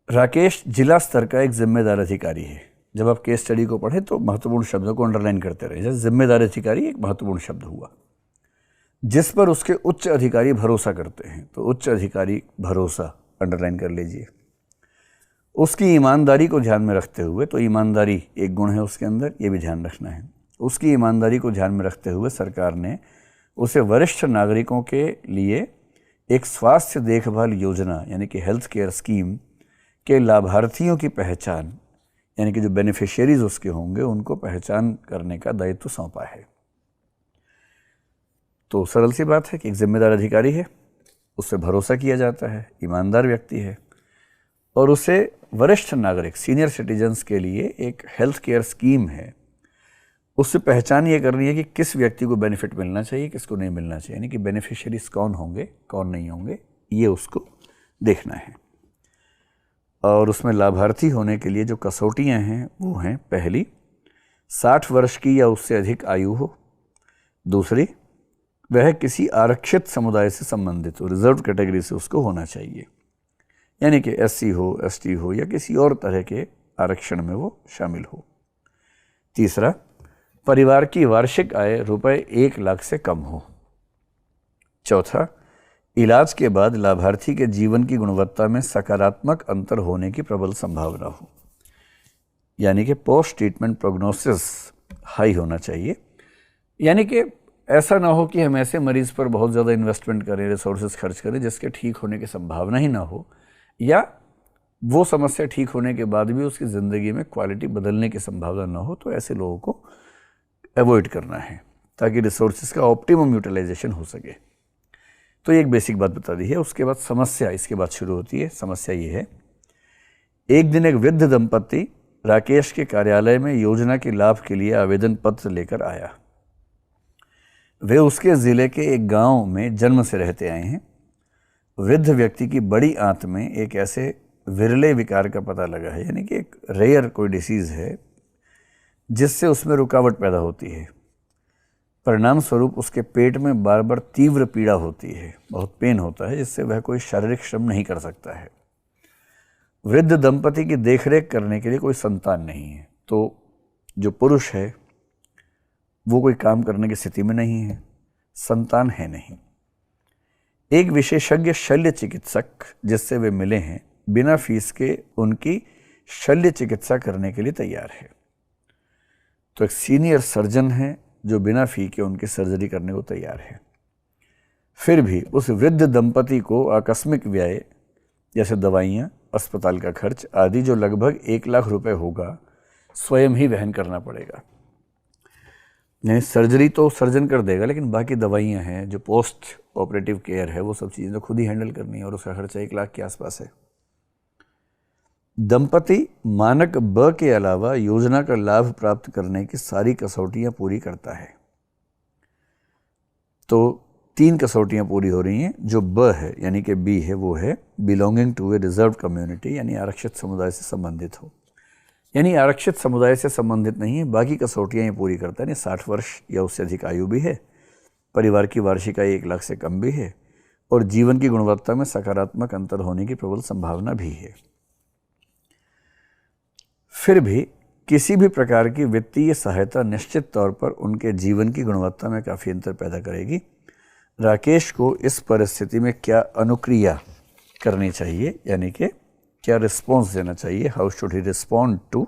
राकेश जिला स्तर का एक जिम्मेदार अधिकारी है। जब आप केस स्टडी को पढ़ें तो महत्वपूर्ण शब्दों को अंडरलाइन करते रहे। जैसे जिम्मेदार अधिकारी एक महत्वपूर्ण शब्द हुआ, जिस पर उसके उच्च अधिकारी भरोसा करते हैं, तो उच्च अधिकारी भरोसा अंडरलाइन कर लीजिए। उसकी ईमानदारी को ध्यान में रखते हुए, तो ईमानदारी एक गुण है उसके अंदर, ये भी ध्यान रखना है। उसकी ईमानदारी को ध्यान में रखते हुए सरकार ने उसे वरिष्ठ नागरिकों के लिए एक स्वास्थ्य देखभाल योजना यानी कि हेल्थ केयर स्कीम के लाभार्थियों की पहचान यानी कि जो बेनिफिशियरीज उसके होंगे उनको पहचान करने का दायित्व सौंपा है। तो सरल सी बात है कि एक जिम्मेदार अधिकारी है, उससे भरोसा किया जाता है, ईमानदार व्यक्ति है, और उसे वरिष्ठ नागरिक सीनियर सिटीजन्स के लिए एक हेल्थ केयर स्कीम है, उससे पहचान ये करनी है कि किस व्यक्ति को बेनिफिट मिलना चाहिए, किसको नहीं मिलना चाहिए, यानी कि बेनिफिशियरीज कौन होंगे कौन नहीं होंगे, ये उसको देखना है। और उसमें लाभार्थी होने के लिए जो कसौटियाँ हैं वो हैं, पहली 60 वर्ष की या उससे अधिक आयु हो, दूसरी वह किसी आरक्षित समुदाय से संबंधित हो, रिजर्व कैटेगरी से उसको होना चाहिए, यानी कि SC हो, ST हो या किसी और तरह के आरक्षण में वो शामिल हो। तीसरा, परिवार की वार्षिक आय रुपए 1 लाख से कम हो। चौथा, इलाज के बाद लाभार्थी के जीवन की गुणवत्ता में सकारात्मक अंतर होने की प्रबल संभावना हो, यानी कि पोस्ट ट्रीटमेंट प्रोग्नोसिस हाई होना चाहिए। यानी कि ऐसा ना हो कि हम ऐसे मरीज पर बहुत ज़्यादा इन्वेस्टमेंट करें, रिसोर्सेज खर्च करें जिसके ठीक होने की संभावना ही ना हो, या वो समस्या ठीक होने के बाद भी उसकी ज़िंदगी में क्वालिटी बदलने की संभावना ना हो। तो ऐसे लोगों को अवॉइड करना है ताकि रिसोर्सेज का ऑप्टिमम यूटिलाइजेशन हो सके। तो ये एक बेसिक बात बता दी है। उसके बाद समस्या इसके बाद शुरू होती है। समस्या ये है, एक दिन एक वृद्ध दंपति राकेश के कार्यालय में योजना के लाभ के लिए आवेदन पत्र लेकर आया। वे उसके ज़िले के एक गांव में जन्म से रहते आए हैं। वृद्ध व्यक्ति की बड़ी आंत में एक ऐसे विरले विकार का पता लगा है, यानी कि एक रेयर कोई डिसीज़ है जिससे उसमें रुकावट पैदा होती है। परिणाम स्वरूप उसके पेट में बार बार तीव्र पीड़ा होती है, बहुत पेन होता है, जिससे वह कोई शारीरिक श्रम नहीं कर सकता है। वृद्ध दंपति की देखरेख करने के लिए कोई संतान नहीं है, तो जो पुरुष है वो कोई काम करने की स्थिति में नहीं है, संतान है नहीं। एक विशेषज्ञ शल्य चिकित्सक जिससे वे मिले हैं बिना फीस के उनकी शल्य चिकित्सा करने के लिए तैयार है। तो एक सीनियर सर्जन है जो बिना फी के उनकी सर्जरी करने को तैयार है। फिर भी उस वृद्ध दंपति को आकस्मिक व्यय जैसे दवाइयाँ, अस्पताल का खर्च आदि जो लगभग 1 लाख रुपए होगा, स्वयं ही वहन करना पड़ेगा। नहीं, सर्जरी तो सर्जन कर देगा, लेकिन बाकी दवाइयाँ हैं, जो पोस्ट ऑपरेटिव केयर है, वो सब चीज़ें तो खुद ही हैंडल करनी है, और उसका खर्चा 1 लाख के आसपास है। दंपति मानक ब के अलावा योजना का लाभ प्राप्त करने की सारी कसौटियां पूरी करता है। तो 3 कसौटियां पूरी हो रही हैं। जो ब है यानी कि बी है, वो है belonging to a reserve community, यानी आरक्षित समुदाय से संबंधित हो। यानी आरक्षित समुदाय से संबंधित नहीं है, बाकी कसौटियां ये पूरी करता है। 60 वर्ष या उससे अधिक आयु भी है, परिवार की वार्षिक आय 1 लाख से कम भी है, और जीवन की गुणवत्ता में सकारात्मक अंतर होने की प्रबल संभावना भी है। फिर भी किसी भी प्रकार की वित्तीय सहायता निश्चित तौर पर उनके जीवन की गुणवत्ता में काफ़ी अंतर पैदा करेगी। राकेश को इस परिस्थिति में क्या अनुक्रिया करनी चाहिए, यानी कि क्या रिस्पॉन्स देना चाहिए, how should he respond to